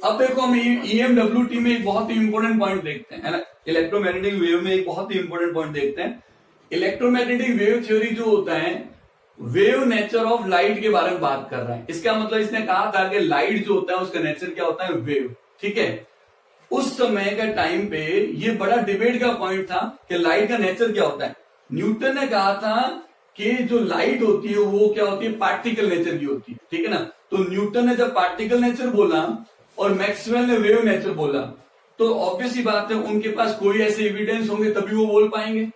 अब देखो हम EMWT में एक बहुत ही इंपॉर्टेंट पॉइंट देखते हैं, है ना। इलेक्ट्रोमैग्नेटिक वेव में एक बहुत ही इंपॉर्टेंट पॉइंट देखते हैं। इलेक्ट्रोमैग्नेटिक वेव थ्योरी जो होता है, वेव नेचर ऑफ लाइट के बारे में बात कर रहा है। इसका मतलब इसने कहा था कि लाइट जो होता है उसका नेचर क्या होता है, वेव। ठीक है, उस समय का टाइम पे ये बड़ा डिबेट का पॉइंट था कि लाइट का नेचर क्या होता है। न्यूटन ने कहा था कि जो लाइट होती है वो क्या होती है, पार्टिकल नेचर की होती है। ठीक है ना। तो न्यूटन ने जब पार्टिकल नेचर बोला और मैक्सवेल ने वेव नेचर बोला, तो ऑब्वियस ही बात है उनके पास कोई ऐसे एविडेंस होंगे तभी वो बोल पाएंगे।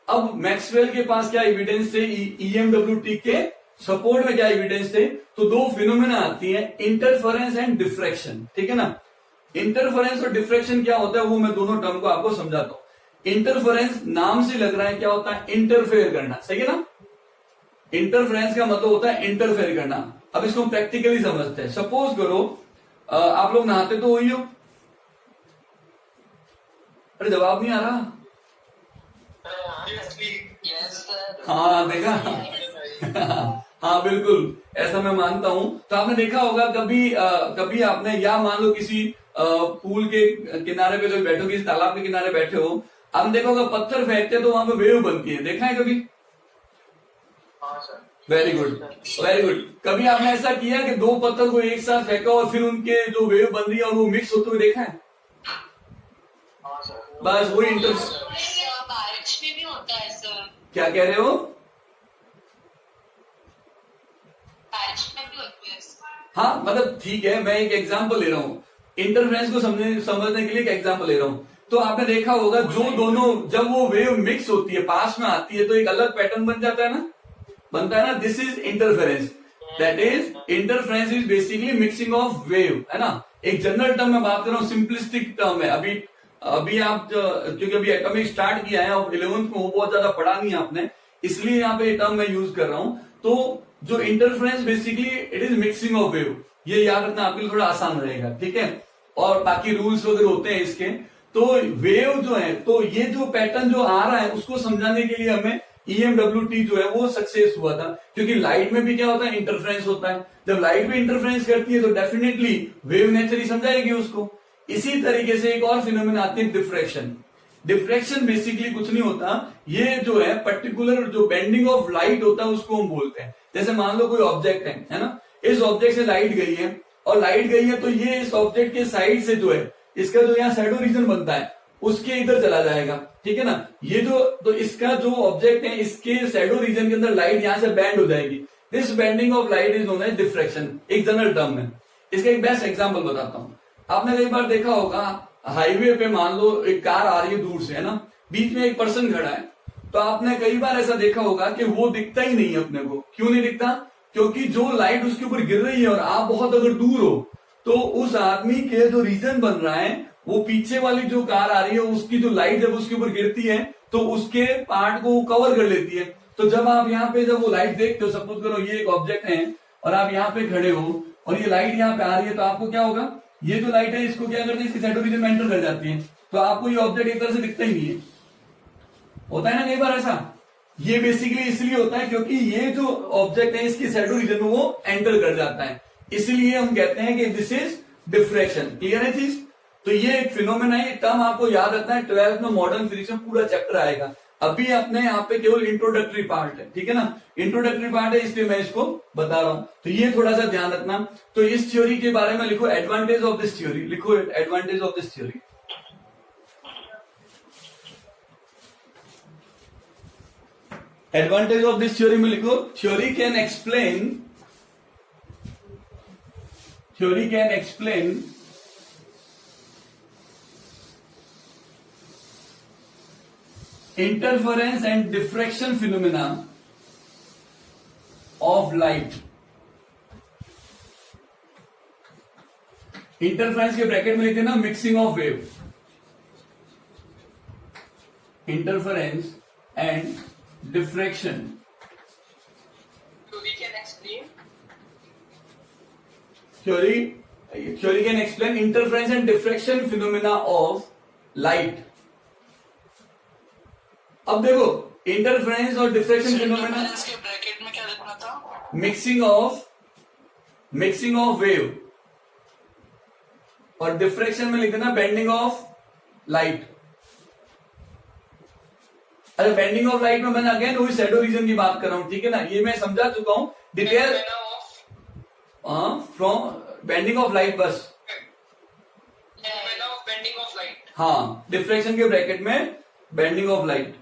अब मैक्सवेल के पास क्या एविडेंस थे, EMWT के सपोर्ट में क्या एविडेंस थे, तो दो फिनोमेना आती है, इंटरफेरेंस एंड डिफ्रैक्शन। ठीक है ना। इंटरफेरेंस और डिफ्रैक्शन क्या होता है वो मैं दोनों टर्म को आपको समझाता हूं। इंटरफेरेंस नाम से लग रहा है क्या होता है, इंटरफेयर करना, सही है ना। इंटरफेरेंस का मतलब होता है इंटरफेयर करना। अब इसको हम प्रैक्टिकली समझते हैं। सपोज करो आप लोग नहाते तो वही हो। अरे जवाब नहीं आ रहा। हाँ देखा हाँ बिल्कुल, ऐसा मैं मानता हूं। तो आपने देखा होगा कभी आपने, या मान लो किसी पूल के किनारे पे कभी बैठे हो, किसी तालाब के किनारे बैठे हो, आपने देखा होगा पत्थर फेंकते तो वहां पे वेव बनती है, देखा है कभी? Very good, very good. कभी आपने ऐसा किया कि दो पत्थर को एक साथ फेंका और फिर उनके जो वेव बन रही है और वो मिक्स होते हुए देखा है? बस वही बारिश में भी होता है सर। क्या कह रहे हो? बारिश में भी होती है। हाँ मतलब ठीक है, मैं एक एग्जांपल ले रहा हूँ, इंटरफेरेंस को समझने के लिए एक एग्जांपल ले रहा हूँ। तो आपने देखा होगा जो दोनों, जब वो वेव मिक्स होती है, पास में आती है, तो एक अलग पैटर्न बन जाता है ना, बनता है ना। This is interference, that is interference is basically mixing of wave, है ना। एक जनरल टर्म में बात कर रहा हूँ, सिंपलिस्टिक टर्म है। अभी आप क्योंकि अभी एटॉमिक स्टार्ट किया है और 11th में वो बहुत ज्यादा पढ़ा नहीं है आपने, इसलिए यहाँ पे टर्म मैं यूज कर रहा हूँ। तो जो interference basically it is mixing of wave, ये याद रखना आपके लिए थोड़ा आसान रहेगा। ठीक है, और बाकी रूल्स वगैरह होते हैं इसके। तो वेव जो है, तो ये जो पैटर्न जो आ रहा है उसको समझाने के लिए हमें EMWT जो है वो सक्सेस हुआ था, क्योंकि लाइट में भी क्या होता है, इंटरफेरेंस होता है। जब लाइट भी इंटरफेरेंस करती है तो डेफिनेटली वेव नेचर ही समझाएगी उसको। इसी तरीके से एक और फिनोमेना आती है, डिफ्रैक्शन। डिफ्रैक्शन बेसिकली कुछ नहीं होता, ये जो है पर्टिकुलर जो बेंडिंग ऑफ लाइट होता है उसको हम बोलते हैं। जैसे मान लो कोई ऑब्जेक्ट है ना, इस ऑब्जेक्ट से लाइट गई है और लाइट गई है तो ये इस ऑब्जेक्ट के साइड से जो है, इसका जो यहाँ शैडो रीजन बनता है उसके इधर चला जाएगा। ठीक है ना। ये जो, तो इसका जो ऑब्जेक्ट है इसके शैडो रीजन के अंदर लाइट यहाँ से बैंड हो जाएगी। This bending of light is known as diffraction, एक जनरल टर्म है। इसका एक बेस्ट एग्जांपल बताता हूँ। आपने कई बार देखा होगा हाईवे पे, मान लो एक कार आ रही है दूर से, है ना, बीच में एक पर्सन खड़ा है, तो आपने कई बार ऐसा देखा होगा कि वो दिखता ही नहीं है अपने को। क्यों नहीं दिखता? क्योंकि जो लाइट उसके ऊपर गिर रही है और आप बहुत अगर दूर हो, तो उस आदमी के जो रीजन बन रहा है, वो पीछे वाली जो कार आ रही है उसकी जो लाइट जब उसके ऊपर गिरती है तो उसके पार्ट को कवर कर लेती है। तो जब आप यहाँ पे जब वो लाइट देखते हो, सपोज करो ये एक ऑब्जेक्ट है और आप यहाँ पे खड़े हो और ये लाइट यहाँ पे आ रही है, तो आपको क्या होगा, ये जो लाइट है इसको क्या करती है, इसकी शैडो रीजन में एंटर कर जाती है, तो आपको ये ऑब्जेक्ट एक तरह से दिखता ही नहीं है। होता है ना कई बार ऐसा। ये बेसिकली इसलिए होता है क्योंकि ये जो ऑब्जेक्ट है इसकी शैडो रीजन में वो एंटर कर जाता है, इसलिए हम कहते हैं कि दिस इज डिफ्रैक्शन। क्लियर है चीज? तो ये एक फिनोमेना है, टर्म आपको याद रखना है, 12th में मॉडर्न फिजिक्स में पूरा चैप्टर आएगा। अभी अपने यहाँ पे केवल इंट्रोडक्टरी पार्ट है, ठीक है ना, इंट्रोडक्टरी पार्ट है, इसलिए मैं इसको बता रहा हूं। तो ये थोड़ा सा ध्यान रखना। तो इस थ्योरी के बारे में लिखो, एडवांटेज ऑफ दिस थ्योरी, लिखो advantage of this theory. Advantage of this theory में लिखो, theory can explain interference and diffraction phenomena of light। Interference के ब्रैकेट में लिखते हैं ना, mixing of wave, interference and diffraction. Theory can explain interference and diffraction phenomena of light. अब देखो interference और डिफ्रैक्शन फिनोमेना के ब्रैकेट में क्या लिखना था? मिक्सिंग ऑफ वेव, और डिफ्रेक्शन में लिख देना बेंडिंग ऑफ लाइट। अरे बेंडिंग ऑफ लाइट में मैंने अगेन वही शैडो रीजन की बात कर रहा हूं, ठीक है ना, ये मैं समझा चुका हूं detail. From bending of light, बस बेंडिंग ऑफ लाइट, हाँ, डिफ्रेक्शन के ब्रैकेट में बेंडिंग ऑफ लाइट।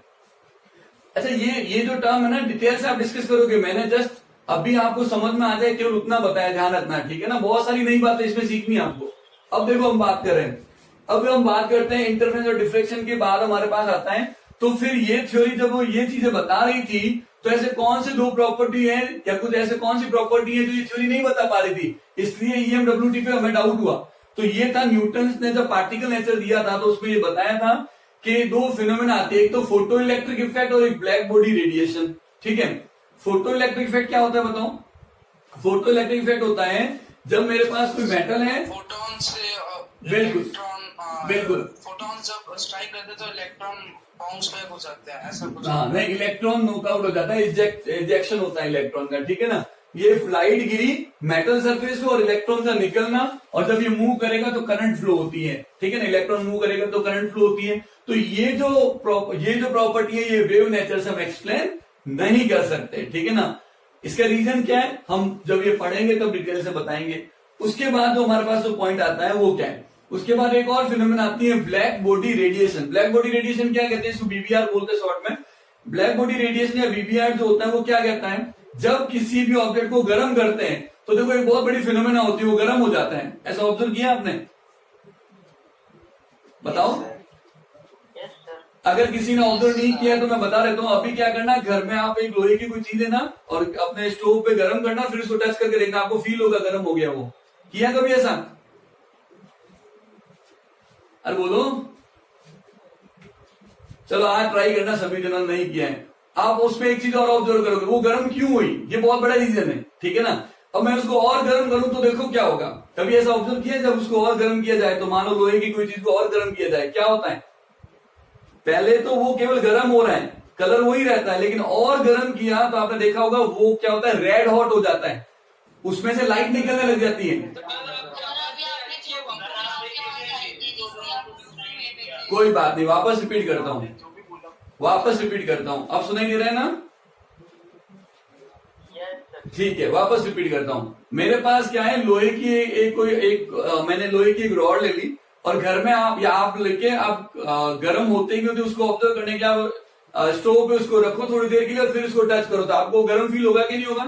अच्छा, ये जो टर्म है ना, डिटेल से आप डिस्कस करोगे, मैंने जस्ट अभी आपको समझ में आ जाए केवल उतना बताया, ध्यान रखना, ठीक है ना, बहुत सारी नई बातें इसमें सीखनी है आपको। अब देखो हम बात कर रहे हैं, अब हम बात करते हैं इंटरफेरेंस और डिफ्रेक्शन के बाद हमारे पास आता है, तो फिर ये थ्योरी जब वो ये चीजें बता रही थी, तो ऐसे कौन से दो प्रॉपर्टी है या कुछ ऐसे कौन सी प्रॉपर्टी है जो ये थ्योरी नहीं बता पा रही थी, इसलिए EMWT पे हमें डाउट हुआ। तो ये था न्यूटन ने जब पार्टिकल नेचर दिया था तो उसमें ये बताया था कि दो फिनोमेना आते हैं, एक तो फोटो इलेक्ट्रिक इफेक्ट और एक ब्लैक बॉडी रेडिएशन, ठीक है। फोटो इलेक्ट्रिक इफेक्ट क्या होता है बताओ? फोटो इलेक्ट्रिक इफेक्ट होता है जब मेरे पास कोई मेटल है, फोटोन से बिल्कुल बिल्कुल, फोटोन जब स्ट्राइक करते तो इलेक्ट्रॉन बाउंस बैक हो जाते हैं, ऐसा कुछ। हाँ नहीं, इलेक्ट्रॉन नॉकआउट हो जाता है, इजेक्शन होता है इलेक्ट्रॉन का, ठीक है ना। ये लाइट गिरी मेटल सरफेस पे और इलेक्ट्रॉन का निकलना, और जब ये मूव करेगा तो करंट फ्लो होती है, ठीक है ना, इलेक्ट्रॉन मूव करेगा तो करंट फ्लो होती है। तो ये जो प्रॉपर्टी है ये वेव नेचर से हम एक्सप्लेन नहीं कर सकते, ठीक है ना। इसका रीजन क्या है हम जब ये पढ़ेंगे तब डिटेल से बताएंगे। उसके बाद जो हमारे पास जो पॉइंट आता है वो क्या है, उसके बाद एक और फिनोमेना आती है black body radiation. Black body radiation क्या कहते हैं, इसको BBR बोलते हैं शॉर्ट में। ब्लैक बॉडी रेडिएशन या BBR जो होता है वो क्या कहता है, जब किसी भी ऑब्जेक्ट को गर्म करते हैं तो देखो एक बहुत बड़ी फिनोमेना होती है, वो गर्म हो जाता है, ऐसा ऑब्जर्व किया आपने? बताओ। अगर किसी ने ऑब्जर्व नहीं किया तो मैं बता देता हूँ, अभी क्या करना, घर में आप एक लोहे की कोई चीज है ना और अपने स्टोव पे गर्म करना, फिर उसको टच करके देखना, आपको फील होगा गर्म हो गया वो। किया कभी ऐसा? अरे बोलो, चलो आज ट्राई करना, सभी जनरल नहीं किया है। आप उसमें एक चीज और ऑब्जर्व करोगे, वो गर्म क्यों हुई, ये बहुत बड़ा रीजन है, ठीक है ना। अब मैं उसको और गर्म करूं तो देखो क्या होगा। कभी ऐसा ऑब्जर्व किया जब उसको और गर्म किया जाए, तो मान लो लोहे की कोई चीज को और गर्म किया जाए, क्या होता है? पहले तो वो केवल गर्म हो रहा है, कलर वही रहता है, लेकिन और गर्म किया तो आपने देखा होगा वो क्या होता है, रेड हॉट हो जाता है, उसमें से लाइट निकलने लग जाती है। कोई बात नहीं, वापस रिपीट करता हूं, अब सुनाई दे रहा है ना? ठीक है, वापस रिपीट करता हूं। मेरे पास क्या है, लोहे की मैंने लोहे की एक रॉड ले ली और घर में आप लेके आप गर्म होते ही उसको ऑब्जर्व करने के आप स्टोव पे उसको रखो थोड़ी देर के लिए और फिर उसको टच करो, तो आपको गर्म फील होगा कि नहीं होगा?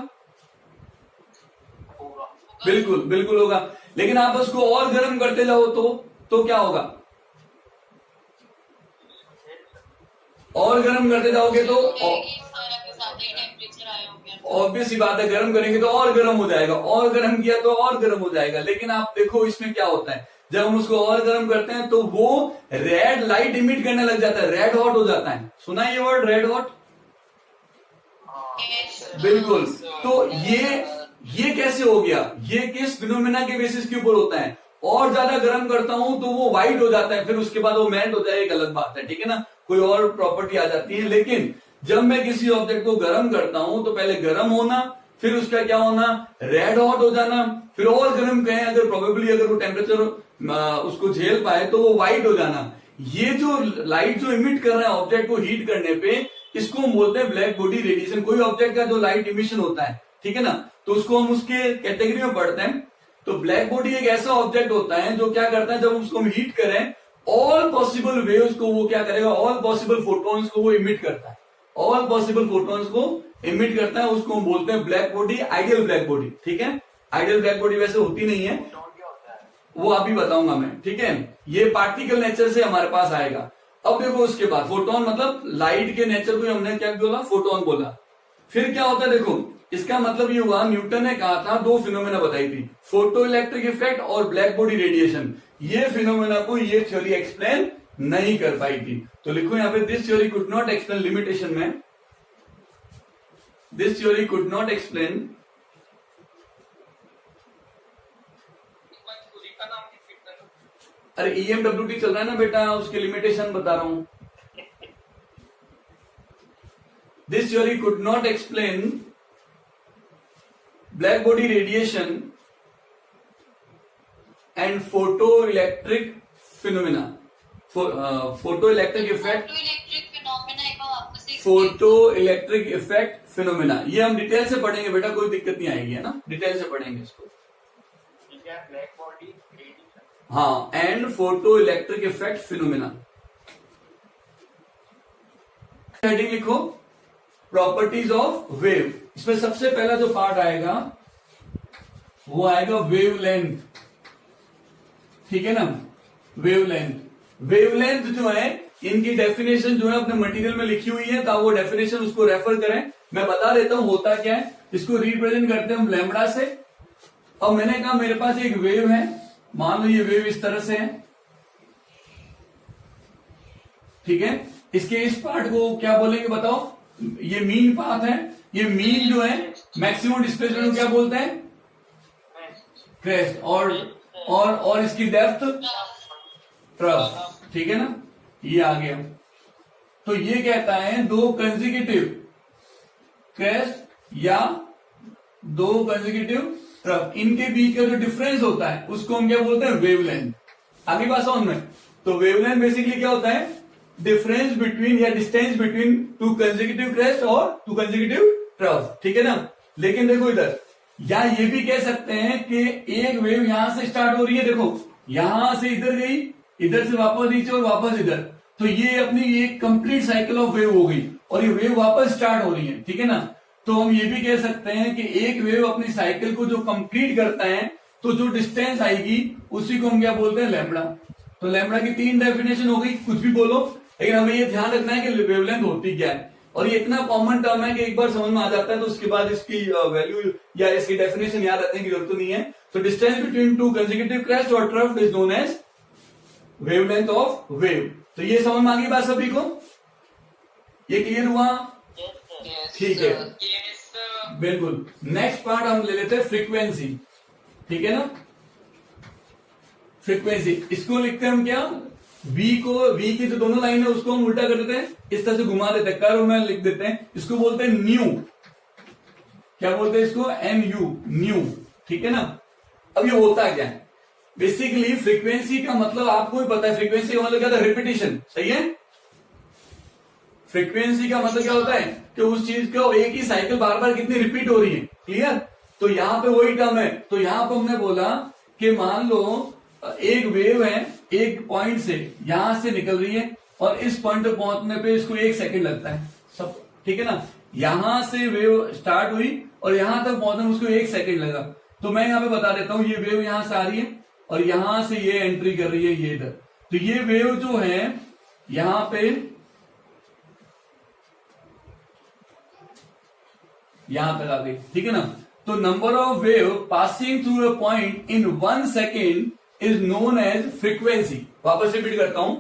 बिल्कुल बिल्कुल होगा। लेकिन आप उसको और गर्म करते जाओ तो क्या होगा? और गर्म करते जाओगे तो ऑब्वियस ही बात है, गर्म करेंगे तो और गर्म हो जाएगा, और गर्म किया तो और गर्म हो जाएगा। लेकिन आप देखो इसमें क्या होता है, जब हम उसको और गर्म करते हैं तो वो रेड लाइट इमिट करने लग जाता है, रेड हॉट हो जाता है। सुना ये वर्ड रेड हॉट? बिल्कुल। तो ये कैसे हो गया, ये किस फिनोमेना के बेसिस के ऊपर होता है? और ज्यादा गर्म करता हूं तो वो व्हाइट हो जाता है, फिर उसके बाद वो मेल्ट हो जाए, एक अलग बात है, ठीक है ना, कोई और प्रॉपर्टी आ जाती है। लेकिन जब मैं किसी ऑब्जेक्ट को गर्म करता हूं तो पहले गर्म होना, फिर उसका क्या होना, रेड हॉट हो जाना, फिर और गर्म कहें अगर प्रोबेबली अगर वो टेम्परेचर उसको झेल पाए तो वो व्हाइट हो जाना। ये जो लाइट जो इमिट कर रहा है ऑब्जेक्ट को हीट करने पे, इसको हम बोलते हैं ब्लैक बॉडी रेडिएशन। कोई ऑब्जेक्ट का जो लाइट इमिशन होता है, ठीक है ना, तो उसको हम उसके कैटेगरी में पढ़ते हैं। तो ब्लैक बॉडी एक ऐसा ऑब्जेक्ट होता है जो क्या करता है, जब उसको हम हीट करें ऑल पॉसिबल वेव्स को वो क्या करेगा, ऑल पॉसिबल फोटॉन्स को वो इमिट करता है, ऑल पॉसिबल फोटॉन्स को इमिट करता है, उसको हम बोलते हैं black body, ideal black body, ठीक है। आइडियल ब्लैक बॉडी वैसे होती नहीं है, वो अभी बताऊंगा मैं, ठीक है। ये पार्टिकल नेचर से हमारे पास आएगा। अब देखो उसके बाद फोटोन मतलब लाइट के नेचर को हमने क्या बोला, फोटोन बोला। फिर क्या होता है देखो, इसका मतलब ये हुआ, न्यूटन ने कहा था दो फिनोमेना बताई थी, फोटो इलेक्ट्रिक इफेक्ट और ब्लैक बॉडी रेडिएशन। ये फिनोमेना को ये थ्योरी एक्सप्लेन नहीं कर पाई थी। तो लिखो यहाँ पे, this theory could not explain, limitation में this theory could not explain अरे EMWT चल रहा है ना बेटा, उसके लिमिटेशन बता रहा हूं। This theory could not explain black body radiation and photo electric phenomena. Photo electric effect, photo electric effect phenomena, ये हम डिटेल से पढ़ेंगे बेटा, कोई दिक्कत नहीं आएगी, है ना, डिटेल से पढ़ेंगे इसको। ब्लैक बॉडी, हाँ, and photo electric effect phenomena. Heading लिखो, प्रॉपर्टीज ऑफ वेव। इसमें सबसे पहला जो पार्ट आएगा वो आएगा वेवलेंथ, ठीक है ना। वेवलेंथ, वेवलेंथ जो है इनकी डेफिनेशन जो है अपने मटेरियल में लिखी हुई है, तो वो डेफिनेशन उसको रेफर करें। मैं बता देता हूं होता क्या है। इसको रिप्रेजेंट करते हैं हम लैम्बडा से। अब मैंने कहा मेरे पास एक वेव है, मान लो ये वेव इस तरह से है, ठीक है। इसके इस पार्ट को क्या बोलेंगे बताओ, ये मीन पाथ है। ये मीन जो है मैक्सिमम डिस्प्लेसमेंट को क्या बोलते हैं, क्रेस्ट। और इसकी डेप्थ ट्रफ, ठीक है ना, ये आ गया। तो ये कहता है दो कंसेक्यूटिव क्रेस्ट या दो कंसेक्यूटिव ट्रफ, इनके बीच का जो डिफरेंस होता है उसको हम क्या बोलते हैं, वेवलेंथ। आगे बात समझ में। तो वेवलेंथ बेसिकली क्या होता है, डिफरेंस बिटवीन या distance between two consecutive crest और टू कंसेक्यूटिव ट्रफ, ठीक है ना। लेकिन देखो इधर, या ये भी कह सकते हैं कि एक वेव यहां से स्टार्ट हो रही है, देखो यहां से इधर गई, इधर से वापस नीचे और वापस इधर, तो ये अपनी एक कंप्लीट साइकिल ऑफ वेव हो गई और ये वेव वापस स्टार्ट हो रही है, ठीक है ना। तो हम ये भी कह सकते हैं कि एक वेव अपनी साइकिल को जो कंप्लीट करता है तो जो डिस्टेंस आएगी उसी को हम क्या बोलते हैं, लैम्बडा। तो लैम्बडा की 3 डेफिनेशन हो गई, कुछ भी बोलो, लेकिन हमें ये ध्यान रखना है कि वेवलेंथ होती क्या है। और ये इतना कॉमन टर्म है कि एक बार समझ में आ जाता है तो उसके बाद इसकी वैल्यू या इसकी डेफिनेशन याद रखने की जरूरत नहीं है। तो distance between two consecutive crest और trough is known as wavelength of wave. तो ये समझ में आ गई बात सभी को, ये क्लियर हुआ, ठीक है, बिल्कुल। नेक्स्ट पार्ट हम ले लेते हैं फ्रीक्वेंसी, ठीक है ना। फ्रीक्वेंसी, इसको लिखते हैं हम क्या, वी की जो दोनों लाइन है उसको हम उल्टा कर देते हैं, इस तरह से घुमा देते हैं, कर्व में लिख देते हैं, इसको बोलते हैं न्यू। क्या बोलते हैं इसको, NU, न्यू, ठीक है ना। अब ये होता क्या है, बेसिकली फ्रीक्वेंसी का मतलब आपको ही पता है, फ्रीक्वेंसी का मतलब क्या था, रिपीटिशन, सही है। फ्रीक्वेंसी का मतलब क्या होता है कि उस चीज को एक ही साइकिल बार बार कितनी रिपीट हो रही है, क्लियर। तो यहाँ पे वही टर्म है। तो यहाँ पे हमने बोला कि मान लो एक वेव है, एक पॉइंट से यहां से निकल रही है और इस पॉइंट पे पहुंचने पे इसको 1 सेकंड लगता है, सब ठीक है ना। यहां से वेव स्टार्ट हुई और यहां तक पहुंचने में उसको 1 सेकंड लगा। तो मैं यहाँ पे बता देता हूं, ये वेव यहां से आ रही है और यहां से ये एंट्री कर रही है, ये इधर। तो ये वेव जो है यहां पे यहां तक आ गई, ठीक है ना। तो number of wave passing through a point in 1 second is known as frequency. वापस रिपीट करता हूं,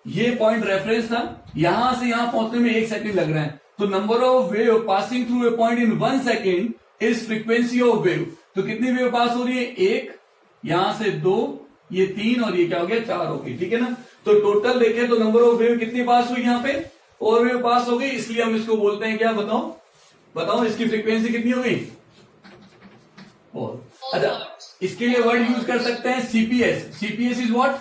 ये पॉइंट रेफरेंस था, यहां से यहां पहुंचने में 1 सेकंड लग रहा है। तो number of wave passing through a point in 1 second is frequency of wave. तो कितनी वेव पास हो रही है, 1, यहां से 2, ये 3 और ये क्या हो गया, 4 हो गई, ठीक है ना। तो टोटल देखें तो नंबर ऑफ वेव कितनी पास हुई, यहाँ पे और वेव पास हो गई, इसलिए हम इसको बोलते हैं क्या, बताओ इसकी फ्रीक्वेंसी कितनी हो गई, 4। अच्छा, इसके लिए वर्ड यूज कर सकते हैं CPS। CPS is what,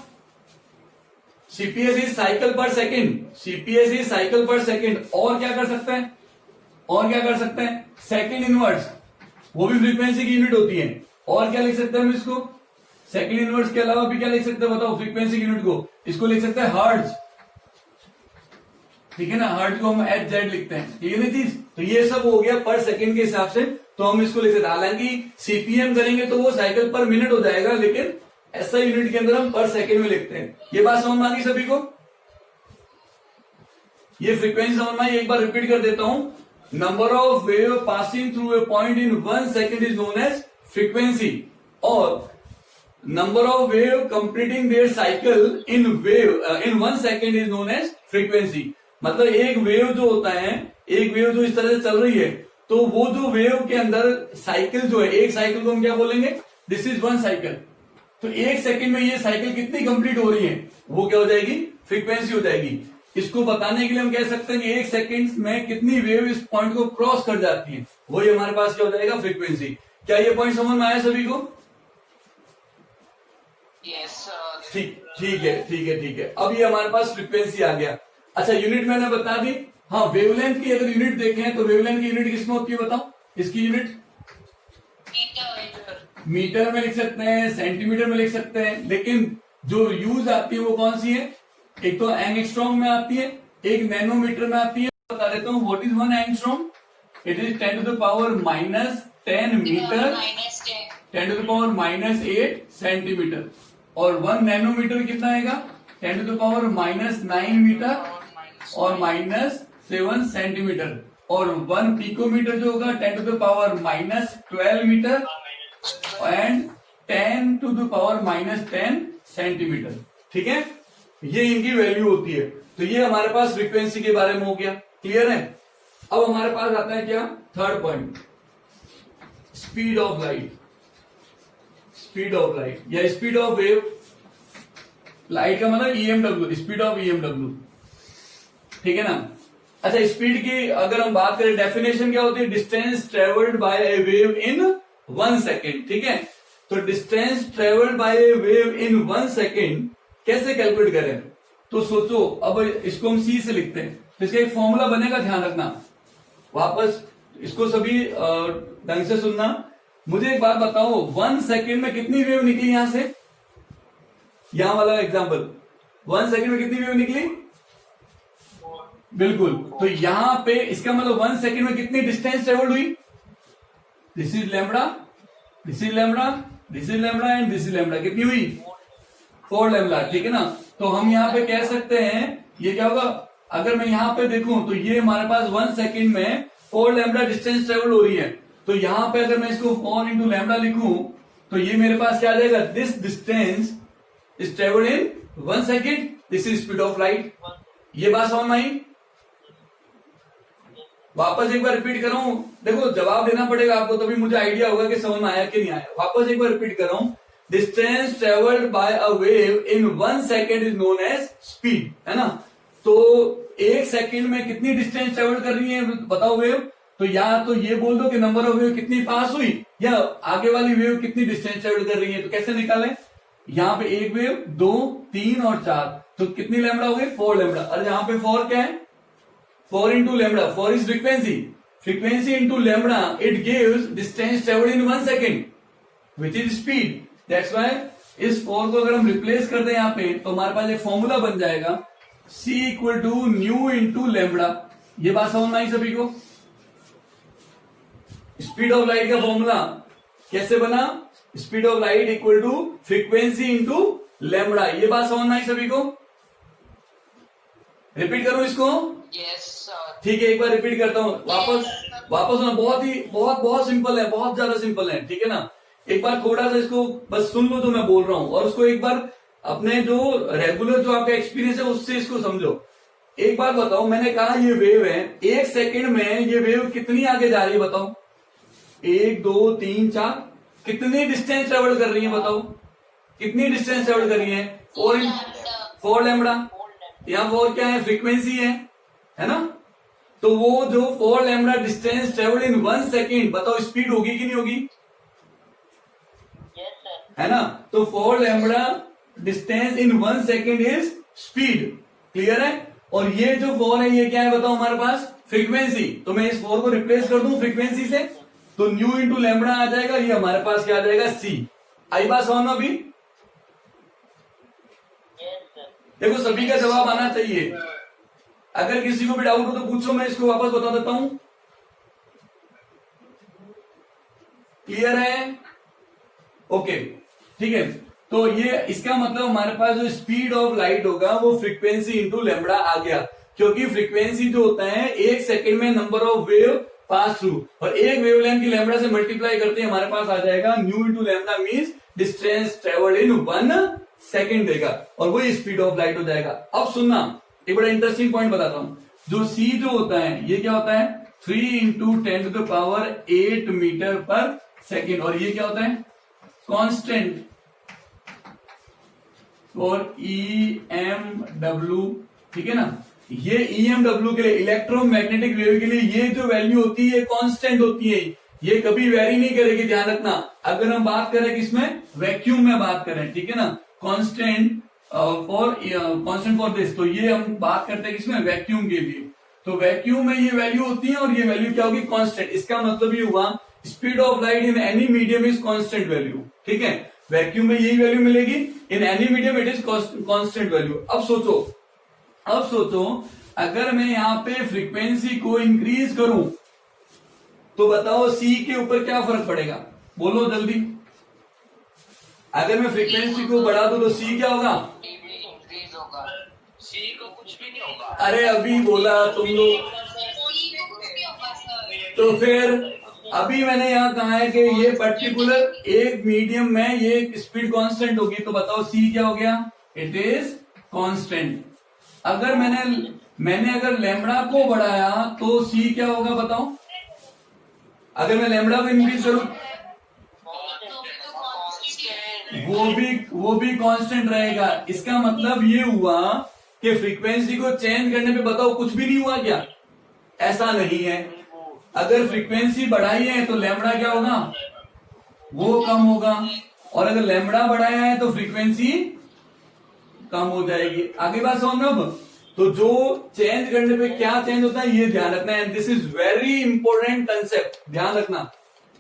CPS is cycle पर सेकंड, CPS इज साइकिल पर सेकंड। और क्या कर सकते हैं, सेकंड इनवर्स, वो भी फ्रीक्वेंसी की यूनिट होती है। और क्या लिख सकते हैं हम इसको, सेकंड इनवर्स के अलावा भी क्या लिख सकते हैं बताओ, फ्रीक्वेंसी की यूनिट को, इसको लिख सकते हैं हर्ट्ज, ठीक है ना। हर्ट्ज को हम HZ लिखते हैं, ठीक है ना चीज। तो ये सब हो गया पर सेकंड के हिसाब से, तो हम इसको लिख सकते हैं। हालांकि CPM करेंगे तो वो साइकिल पर मिनट हो जाएगा, लेकिन ऐसा यूनिट के अंदर हम पर सेकंड में लिखते हैं। ये बात समझ में आ गई सभी को, ये फ्रीक्वेंसी समझ में आई। एक बार रिपीट कर देता हूं, number of wave passing through a point in 1 second is known as frequency, और number of wave completing their cycle in 1 second is known as frequency. मतलब एक वेव जो होता है, एक वेव जो इस तरह से चल रही है, तो वो जो वेव के अंदर साइकिल जो है, एक साइकिल को हम क्या बोलेंगे, दिस इज 1 साइकिल। तो 1 सेकंड में ये साइकिल कितनी कंप्लीट हो रही है, वो क्या हो जाएगी, फ्रीक्वेंसी हो जाएगी। इसको बताने के लिए हम कह सकते हैं कि 1 सेकंड में कितनी वेव इस पॉइंट को क्रॉस कर जाती है, वही हमारे पास क्या हो जाएगा, फ्रीक्वेंसी। क्या ये पॉइंट समझ में आया सभी को, यस ठीक है। अब ये हमारे पास फ्रीक्वेंसी आ गया। अच्छा, यूनिट मैंने बता दी। हाँ, वेवलेंथ की अगर यूनिट देखें तो वेवलेंथ की यूनिट किसमें होती है बताओ? इसकी यूनिट मीटर में लिख सकते हैं, सेंटीमीटर में लिख सकते हैं, लेकिन जो यूज आती है वो कौन सी है? एक तो एंगस्ट्रॉम में आती है, एक नैनोमीटर में आती है। बता देता हूँ, what is 1 angstrom? It is 10⁻⁻10 metre, 10⁻⁻8 centimetre. और 1 नैनोमीटर कितना आएगा? 10⁻⁹ मीटर और -7 सेंटीमीटर। और 1 पिकोमीटर जो होगा 10⁻⁻12 मीटर एंड 10⁻⁻10 सेंटीमीटर। ठीक है, ये इनकी वैल्यू होती है। तो ये हमारे पास फ्रीक्वेंसी के बारे में हो गया। क्लियर है? अब हमारे पास आता है क्या? Third point, speed of light. Speed of light या स्पीड ऑफ वेव। लाइट का मतलब EMW, स्पीड ऑफ EMW। ठीक है ना? अच्छा, स्पीड की अगर हम बात करें, डेफिनेशन क्या होती है? Distance travelled bye A wave in 1 second. ठीक है, तो distance travelled bye A wave in 1 second कैसे कैलकुलेट करें? तो सोचो, अब इसको हम C से लिखते हैं, तो इसका एक फॉर्मूला बनेगा, ध्यान रखना। वापस इसको सभी ढंग से सुनना। मुझे एक बात बताओ, 1 सेकेंड में कितनी वेव निकली यहां से? यहां वाला एग्जांपल, 1 सेकेंड में कितनी वेव निकली? बिल्कुल। तो यहां पे इसका मतलब 1 सेकेंड में कितनी डिस्टेंस ट्रेवल हुई? This is lambda, this is lambda, this is lambda and this is lambda. कितनी हुई? 4 लैम्बडा। ठीक है ना? तो हम यहाँ पे कह सकते हैं, ये क्या होगा? अगर मैं यहाँ पे देखूं तो ये हमारे पास 1 सेकेंड में 4 लैम्बडा डिस्टेंस ट्रेवल हो रही है। तो यहां पे अगर मैं इसको 4 इंटू लैम्बडा लिखूं तो ये मेरे पास क्या आ जाएगा? This distance is travel in 1 second, this is speed of light. ये बात समझ में आई? वापस एक बार रिपीट कर रहा हूं, देखो जवाब देना पड़ेगा आपको, तभी मुझे आइडिया होगा कि समझ में आया कि नहीं आया। वापस एक बार रिपीट कर रहा हूं, distance travelled by a wave in 1 second is known as speed, है ना? तो 1 सेकेंड में कितनी डिस्टेंस ट्रेवल कर रही है बताओ वेव? तो या तो ये बोल दो कि नंबर ऑफ वेव कितनी पास हुई, या आगे वाली वेव कितनी डिस्टेंस ट्रेवल कर रही है। तो कैसे निकालें? यहाँ पे 1 वेव, 2, 3 और 4, तो कितनी लैम्बडा हो गई? 4 लैम्बडा। और यहाँ पे 4 क्या है? 4 into lambda. 4 is frequency, frequency into lambda, it gives distance travel in 1 second which is speed. That's why इस 4 को अगर हम रिप्लेस कर दें यहाँ पे, तो हमारे पास एक फॉर्मूला बन जाएगा, C equal to nu into lambda. ये बात समझ में आई सभी को? स्पीड ऑफ लाइट का फॉर्मूला कैसे बना? Speed of light equal to frequency into lambda. ये बात समझ में आई सभी को? रिपीट करूं इसको? Yes sir. ठीक है, एक बार रिपीट करता हूं। वापस होना, बहुत सिंपल है, बहुत ज्यादा सिंपल है। ठीक है ना? एक बार थोड़ा सा इसको बस सुन लो जो मैं बोल रहा हूं, और उसको एक बार अपने जो रेगुलर जो आपका एक्सपीरियंस है उससे इसको समझो। एक बात बताओ, मैंने कहा ये वेव है, 1 सेकेंड में ये वेव कितनी आगे जा रही है बताओ? 1, 2, 3, 4, कितनी डिस्टेंस ट्रेवल कर रही है बताओ? कितनी डिस्टेंस ट्रेवल कर रही है? 4 लैम्बडा। यहाँ 4 क्या है? फ्रीक्वेंसी है ना? तो वो जो 4 lambda distance travel in 1 second, बताओ स्पीड होगी कि नहीं होगी? है ना? तो 4 lambda distance in 1 second is speed. Clear है? और ये जो 4 है, ये क्या है बताओ हमारे पास? फ्रीक्वेंसी। तो मैं इस 4 को रिप्लेस कर दूं फ्रीक्वेंसी से, तो न्यू इंटू लैम्बडा आ जाएगा, ये हमारे पास क्या आ जाएगा? C। आई बात समझ में अभी? देखो सभी का जवाब आना चाहिए। अगर किसी को भी डाउट हो तो पूछो, मैं इसको वापस बता देता हूं। क्लियर है? ओके, ठीक है। तो ये इसका मतलब हमारे पास जो स्पीड ऑफ लाइट होगा वो फ्रीक्वेंसी इंटू लैम्बडा आ गया, क्योंकि फ्रीक्वेंसी जो होता है 1 सेकेंड में number of wave pass through, और एक वेवलेंथ की लैम्बडा से मल्टीप्लाई करते हैं हमारे पास आ जाएगा new into lambda means distance travelled in 1 second देगा, और वही स्पीड ऑफ लाइट हो जाएगा। अब सुनना, एक बड़ा इंटरेस्टिंग पॉइंट बताता हूं। जो C जो होता है, ये क्या होता है? 3 इंटू 10⁸8 मीटर पर सेकेंड, और ये क्या होता है? कांस्टेंट और EMW। ठीक है ना? ये EMW के लिए, इलेक्ट्रोमैग्नेटिक वेव के लिए, ये जो वैल्यू होती है कांस्टेंट होती है, ये कभी वेरी नहीं करेगी, ध्यान रखना। अगर हम बात करें किसमें? वैक्यूम में बात करें, ठीक है ना? Constant for this. तो ये हम बात करते हैं किसमें, वैक्यूम के लिए। तो वैक्यूम में ये वैल्यू होती है और ये वैल्यू क्या होगी, कांस्टेंट। इसका मतलब ये हुआ speed of light in any medium is constant value. ठीक है, वैक्यूम में यही वैल्यू मिलेगी, in any medium it is constant value. अब सोचो अगर मैं यहाँ पे फ्रीक्वेंसी को इंक्रीज करूं तो बताओ सी के ऊपर क्या फर्क पड़ेगा, बोलो जल्दी। अगर मैं फ्रीक्वेंसी को बढ़ा दूं तो सी क्या होगा, इंक्रीज होगा, सी को कुछ भी नहीं होगा। अरे अभी बोला तुम लोग, तो फिर अभी मैंने यहाँ कहा है कि ये पर्टिकुलर एक मीडियम में ये स्पीड कांस्टेंट होगी, तो बताओ सी क्या हो गया, इट इज कांस्टेंट। अगर मैंने अगर लैम्बडा को बढ़ाया तो सी क्या होगा बताओ, अगर मैं लैम्बडा को इंक्रीज करूं वो भी कांस्टेंट रहेगा। इसका मतलब ये हुआ कि फ्रीक्वेंसी को चेंज करने पे बताओ कुछ भी नहीं हुआ क्या, ऐसा नहीं है। अगर फ्रीक्वेंसी बढ़ाई है तो लैम्बडा क्या होगा, वो कम होगा, और अगर लैम्बडा बढ़ाया है तो फ्रीक्वेंसी कम हो जाएगी। आगे बात समझ। अब तो जो चेंज करने पे क्या चेंज होता है ये ध्यान रखना है, this is very important concept, ध्यान रखना।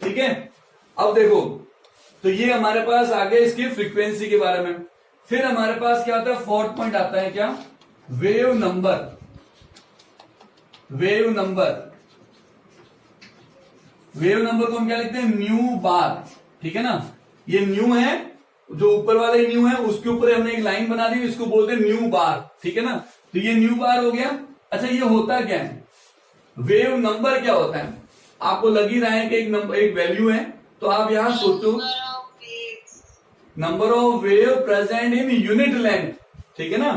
ठीक है, अब देखो तो ये हमारे पास आ गया इसकी फ्रीक्वेंसी के बारे में। फिर हमारे पास क्या आता है, फोर्थ पॉइंट आता है क्या, वेव नंबर। वेव नंबर को हम क्या लिखते हैं, न्यू बार। ठीक है ना, ये न्यू है, जो ऊपर वाला ही न्यू है, उसके ऊपर हमने एक लाइन बना दी, इसको बोलते हैं न्यू बार। ठीक है ना, तो ये न्यू बार हो गया। अच्छा, ये होता क्या है, वेव नंबर क्या होता है, आपको लग ही रहा है कि एक वैल्यू है, तो आप यहां सोचो number of wave present in unit length. ठीक है ना,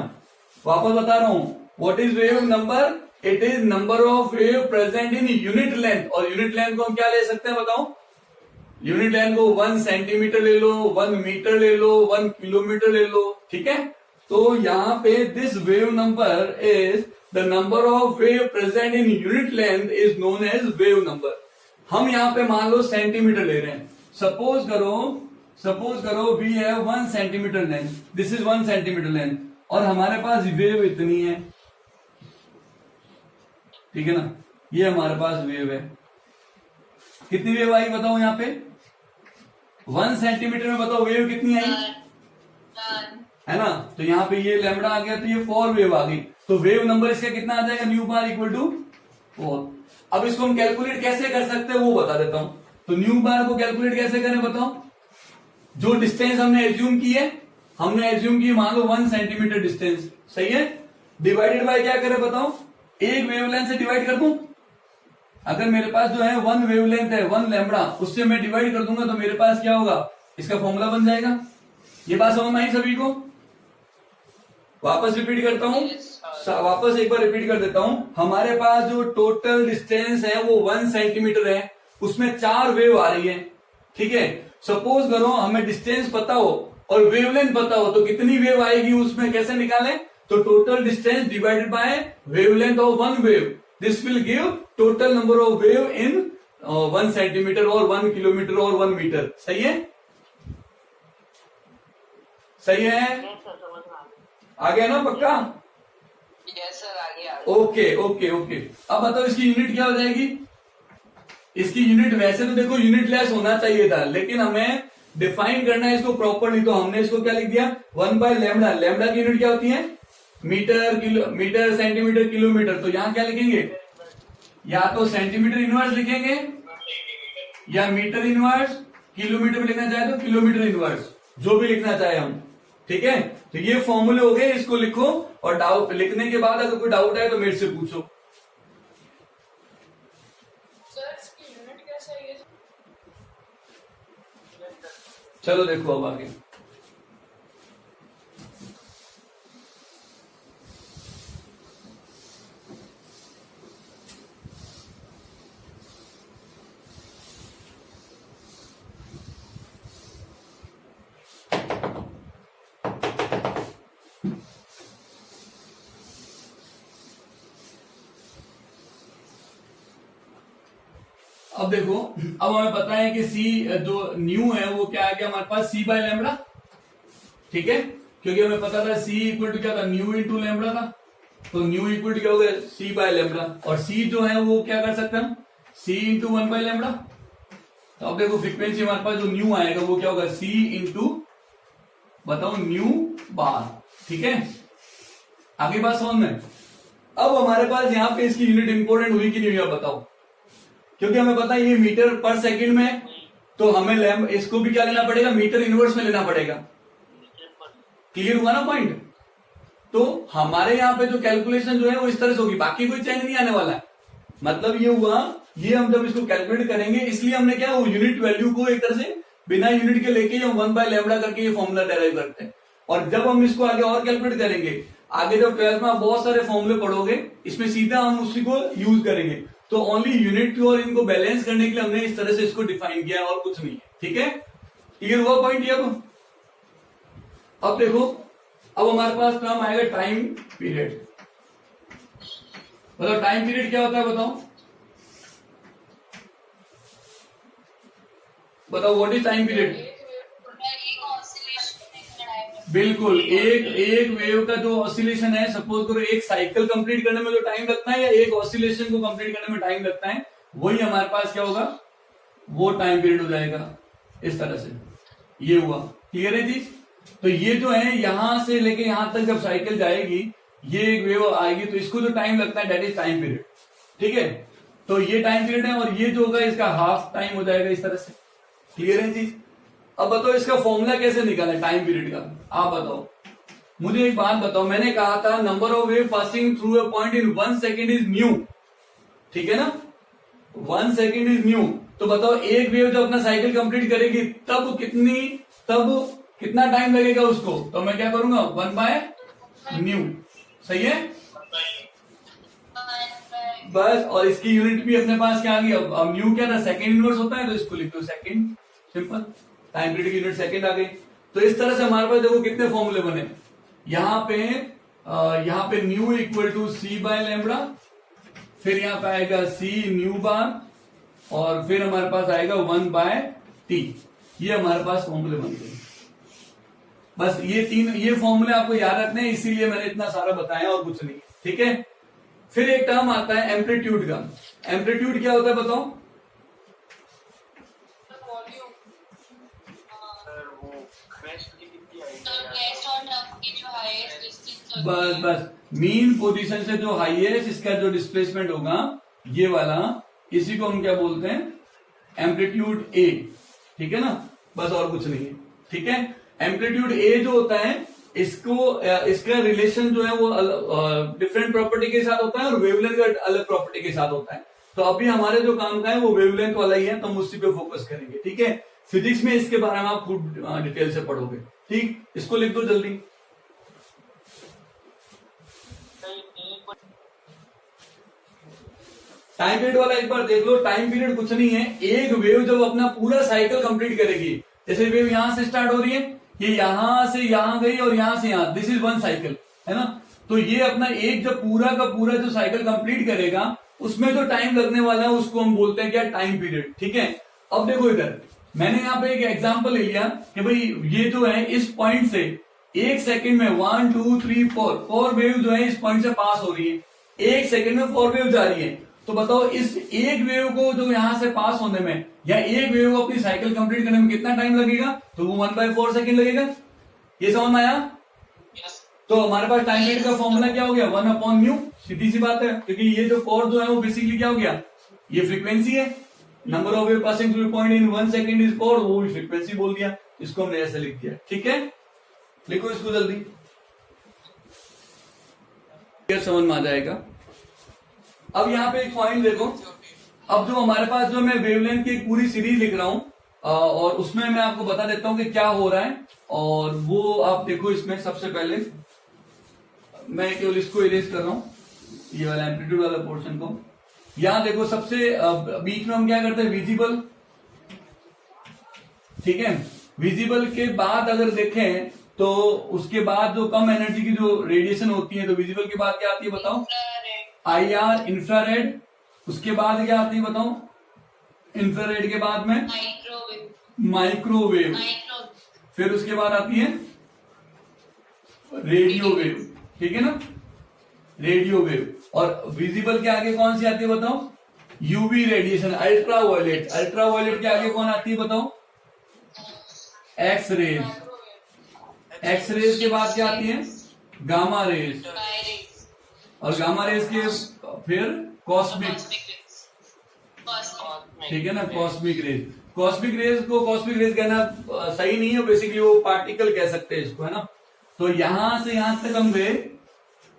वापस बता रहा हूं, what is wave number, it is number of wave present in unit length. और यूनिट लेंथ को हम क्या ले सकते हैं बताओ, यूनिट लेंथ को 1 सेंटीमीटर ले लो, 1 मीटर ले लो, 1 किलोमीटर ले लो। ठीक है, तो यहां पे this wave number is the number of wave present in unit length is known as wave number. हम यहां पे मान लो सेंटीमीटर ले रहे हैं, सपोज करो we have 1 centimetre length, this is 1 centimetre length, और हमारे पास वेव इतनी है। ठीक है ना, ये हमारे पास वेव है, कितनी वेव आई बताओ यहाँ पे, 1 सेंटीमीटर में बताओ वेव कितनी आई, है ना। तो यहाँ पे ये लैम्बडा आ गया, तो ये 4 वेव आ गई। तो वेव नंबर इसका कितना आ जाएगा, न्यू बार इक्वल टू 4। अब इसको हम कैलकुलेट कैसे कर सकते हैं वो बता देता हूं। तो न्यू बार को कैलकुलेट कैसे करें बताओ, जो डिस्टेंस हमने एज्यूम की है, हमने एज्यूम की मान लो 1 सेंटीमीटर डिस्टेंस, सही है, डिवाइडेड बाय क्या करें बताओ, एक वेवलेंथ से डिवाइड कर दूं। अगर मेरे पास जो है 1 वेवलेंथ है, 1 लैम्बडा, उससे मैं डिवाइड कर दूंगा तो मेरे पास क्या होगा, इसका फॉर्मूला बन जाएगा। ये बात समझ में आई सभी को, वापस रिपीट करता हूं, वापस एक बार रिपीट कर देता हूं। हमारे पास जो टोटल डिस्टेंस है वो 1 सेंटीमीटर है, उसमें 4 वेव आ रही है। ठीक है, सपोज करो हमें डिस्टेंस पता हो और वेवलेंथ पता हो, तो कितनी वेव आएगी उसमें कैसे निकालें, तो total distance divided by wavelength of 1 wave, this will give total number of wave in 1 centimetre और 1 किलोमीटर और 1 मीटर। सही है, सही है, आ गया ना पक्का, यस सर, आ गया। Okay okay okay. अब बताओ इसकी यूनिट क्या हो जाएगी, इसकी यूनिट वैसे तो देखो यूनिट लेस होना चाहिए था, लेकिन हमें डिफाइन करना है इसको प्रॉपरली, तो हमने इसको क्या लिख दिया, 1 बाय लैम्बडा। लैम्बडा की यूनिट क्या होती है, मीटर सेंटीमीटर किलोमीटर। तो यहां क्या लिखेंगे, या तो सेंटीमीटर इनवर्स लिखेंगे या मीटर इनवर्स, किलोमीटर में लिखना चाहे तो किलोमीटर इनवर्स, जो भी लिखना चाहे हम। ठीक है, तो ये फॉर्मूले हो गए, इसको लिखो, और डाउट लिखने के बाद अगर कोई डाउट है तो मेरे से पूछो। चलो देखो अब आगे, अब देखो, अब हमें पता है कि सी जो न्यू है वो क्या आ गया हमारे पास, सी बाय लैम्बडा। ठीक है, क्योंकि हमें पता था C इक्वल टू क्या था, न्यू इंटू लैम्बडा था, तो न्यू इक्वल टू क्या हो गया, C बाय लैम्बडा, और C जो है वो क्या कर सकते हैं हम, C इंटू 1 बाय लैम्बडा। तो अब देखो फ्रीक्वेंसी हमारे पास जो न्यू आएगा वो क्या होगा, C इंटू बताओ न्यू बार। ठीक है, आगे बात समझ में। अब हमारे पास यहाँ पे इसकी यूनिट इंपोर्टेंट हुई कि नहीं हुई, बताओ, क्योंकि हमें पता है ये मीटर पर सेकंड में, तो हमें लैम्ब इसको भी क्या लेना पड़ेगा, मीटर इनवर्स में लेना पड़ेगा। क्लियर हुआ ना पॉइंट। तो हमारे यहाँ पे जो कैलकुलेशन जो है वो इस तरह से होगी, बाकी कोई चेंज नहीं आने वाला है। मतलब ये हुआ, ये हम जब इसको कैलकुलेट करेंगे, इसलिए हमने क्या वो यूनिट वैल्यू को एक तरह से बिना यूनिट के लेके हम 1 बाय लैम्बडा करके ये फॉर्मूला डेराइव करते हैं। और जब हम इसको आगे और कैलकुलेट करेंगे, आगे जब 12th में आप बहुत सारे फॉर्मूले पढ़ोगे, इसमें सीधा हम उसी को यूज करेंगे। तो ओनली यूनिट और इनको बैलेंस करने के लिए हमने इस तरह से इसको डिफाइन किया है और कुछ नहीं है। ठीक है, क्लियर हुआ पॉइंट ये। अब देखो, अब हमारे पास टर्म आएगा टाइम पीरियड। बताओ टाइम पीरियड क्या होता है, बताओ व्हाट इज टाइम पीरियड। बिल्कुल, एक वेव का जो ऑसिलेशन है, सपोज करो एक साइकिल कंप्लीट करने में जो टाइम लगता है या एक ऑसिलेशन को कंप्लीट करने में टाइम लगता है, वही हमारे पास क्या होगा, वो टाइम पीरियड हो जाएगा। इस तरह से ये हुआ, क्लियर है चीज। तो ये जो है यहां से लेके यहां तक जब साइकिल जाएगी, ये एक वेव आएगी, तो इसको जो टाइम लगता है दैट इज टाइम पीरियड। ठीक है, तो ये टाइम पीरियड है, और ये जो होगा इसका हाफ टाइम हो जाएगा, इस तरह से। क्लियर है चीज। अब बताओ इसका फॉर्मूला कैसे निकाला टाइम पीरियड का, आप बताओ मुझे। एक बात बताओ, मैंने कहा था number of wave passing through a point in 1 second is new. ठीक है ना, 1 सेकेंड इज न्यू। तो बताओ एक वेव जब अपना साइकिल कंप्लीट करेगी तब कितना टाइम लगेगा उसको, तो मैं क्या करूंगा, 1 बाय न्यू। सही है बस। और इसकी यूनिट भी अपने पास क्या आ गई, अब न्यू क्या था, सेकेंड इनवर्स होता है, तो इसको लिख दो सेकेंड, सिंपल। टाइम पीरियड की यूनिट सेकेंड आ गई। तो इस तरह से हमारे पास देखो कितने फॉर्मूले बने। यहाँ पे nu equal to C by lambda, फिर यहाँ पे आएगा C न्यू बार, और फिर हमारे पास आएगा 1 बाय T। ये हमारे पास फॉर्मूले बन गए। बस ये फॉर्मूले आपको याद रखने हैं, इसीलिए मैंने इतना सारा बताया और कुछ नहीं। ठीक है, फिर एक टर्म आता है एम्पलीट्यूड का। एम्पलीट्यूड क्या होता है बताओ। बस मीन पोजीशन से जो हाईएस्ट इसका जो डिस्प्लेसमेंट होगा, ये वाला, इसी को हम क्या बोलते हैं, एम्पलीट्यूड ए। ठीक है ना, बस और कुछ नहीं है। ठीक है, एम्पलीट्यूड ए जो होता है, इसका रिलेशन जो है वो डिफरेंट प्रॉपर्टी के साथ होता है, और वेवलेंथ का अलग प्रॉपर्टी के साथ होता है। तो अभी हमारे जो काम का है वो वेवलेंथ वाला ही है, तो हम उसी पे फोकस करेंगे। ठीक है, फिजिक्स में इसके बारे में आप खूब डिटेल से पढ़ोगे। ठीक, इसको लिख दो जल्दी। टाइम पीरियड वाला एक बार देख लो। टाइम पीरियड कुछ नहीं है, एक वेव जब अपना पूरा साइकिल कंप्लीट करेगी, जैसे वेव यहां से स्टार्ट हो रही है, ये यहां से यहां गई और यहां से यहां, दिस इज 1 साइकिल, है ना। तो ये अपना एक जब पूरा का पूरा जो साइकिल कंप्लीट करेगा, उसमें जो टाइम लगने वाला है उसको हम बोलते हैं क्या, टाइम पीरियड। ठीक है, अब देखो इधर मैंने यहाँ पे एक एग्जांपल ले लिया कि भाई ये जो है इस पॉइंट से 1 सेकंड में 1 2 3 4 वेव जो है इस पॉइंट से पास हो रही है। 1 सेकंड में 4 वेव जा रही है। तो बताओ इस एक वेव को जो यहां से पास होने में, या एक वेव को अपनी साइकिल कंप्लीट करने में कितना टाइम लगेगा, तो वो 1/4 सेकंड लगेगा। ये समझ में आया। तो हमारे पास टाइम पीरियड का फॉर्मूला क्या हो गया, 1/μ। सीधी सी बात है, क्योंकि ये जो कोड जो है वो बेसिकली क्या हो गया, ये फ्रीक्वेंसी है। Number of wave passing through point in 1 second is code, वो भी फ्रीक्वेंसी बोल दिया, इसको हमने ऐसे लिख दिया। ठीक है, लिखो इसको जल्दी, समझ में आ जाएगा। अब यहाँ पे एक पॉइंट देखो, अब जो हमारे पास जो मैं वेवलेंथ की एक पूरी सीरीज लिख रहा हूं, और उसमें मैं आपको बता देता हूं कि क्या हो रहा है, और वो आप देखो। इसमें सबसे पहले मैं केवल इसको इरेज कर रहा हूं, ये वाला एम्पलीट्यूड वाला पोर्शन को। यहां देखो सबसे बीच में हम क्या करते हैं, विजिबल। ठीक है, विजिबल के बाद अगर देखें तो उसके बाद जो कम एनर्जी की जो रेडिएशन होती है, तो विजिबल के बाद क्या आती है बताओ, IR इंफ्रारेड। उसके बाद क्या आती है बताओ, इंफ्रारेड के बाद में माइक्रोवेव। फिर उसके बाद आती है रेडियो वेव, ठीक है ना, रेडियो वेव। और विजिबल के आगे कौन सी आती है बताओ? UV radiation, ultraviolet. Ultraviolet के आगे कौन आती है बताओ? X raise. एक्स रेज के बाद क्या आती है? Gamma rays. और गामा रेज के फिर कॉस्मिक, ठीक है ना, कॉस्मिक रेज। कॉस्मिक रेज को कॉस्मिक रेज कहना सही नहीं है, बेसिकली वो पार्टिकल कह सकते हैं इसको, है ना। तो यहां से यहां तक हम गए,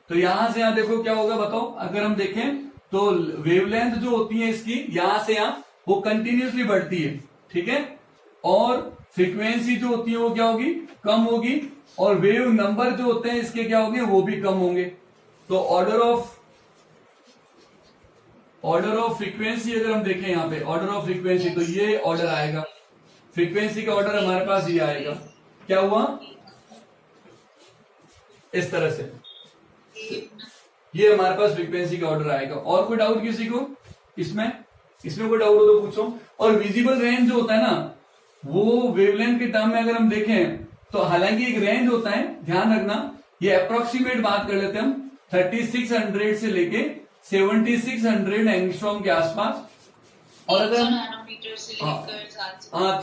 तो यहां से यहां देखो क्या होगा बताओ? अगर हम देखें तो वेवलेंथ जो होती है इसकी यहां से यहां वो कंटिन्यूसली बढ़ती है, ठीक है। और फ्रीक्वेंसी जो होती है वो क्या होगी? कम होगी। और वेव नंबर जो होते हैं इसके क्या होंगे? वो भी कम होंगे। तो ऑर्डर ऑफ फ्रीक्वेंसी अगर हम देखें यहाँ पे ऑर्डर ऑफ फ्रीक्वेंसी, तो ये ऑर्डर आएगा, फ्रीक्वेंसी का ऑर्डर हमारे पास ये आएगा। क्या हुआ? इस तरह से ये हमारे पास फ्रीक्वेंसी का ऑर्डर आएगा। और कोई डाउट किसी को इसमें कोई डाउट हो तो पूछो। और विजिबल रेंज जो होता है ना, वो वेवलेंथ के टर्म में अगर हम देखें तो हालांकि एक रेंज होता है, ध्यान रखना, ये अप्रोक्सीमेट बात कर लेते हैं हम, 3600 से लेके 7600 एंगस्ट्रॉम के आसपास। और अगर हम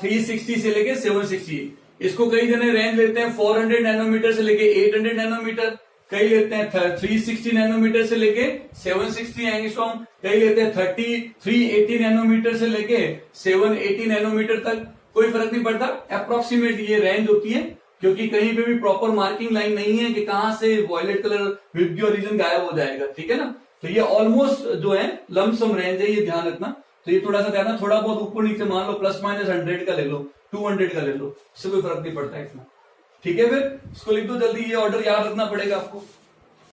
360 से लेके 760, इसको कई जने रेंज लेते हैं 400 नैनोमीटर से लेके 800 नैनोमीटर, कई लेते हैं 360 नैनोमीटर से लेके 760 एंगस्ट्रॉम, कई लेते हैं 380 नैनोमीटर से लेके 780 नैनोमीटर तक। कोई फर्क नहीं पड़ता, अप्रोक्सीमेट ये रेंज होती है, क्योंकि कहीं पे भी प्रॉपर मार्किंग लाइन नहीं है कि कहां से वॉयलेट कलर विप की ओरिजिन गायब हो जाएगा, ठीक है ना। तो ये ऑलमोस्ट जो है लमसम रेंज है, ये ध्यान रखना। तो ये थोड़ा सा ध्यान रखना, थोड़ा बहुत ऊपर नीचे मान लो ±100 का ले लो, 200 का ले लो, इससे कोई फर्क नहीं पड़ता इतना, ठीक है। फिर इसको लिख दो जल्दी, ये ऑर्डर याद रखना पड़ेगा आपको।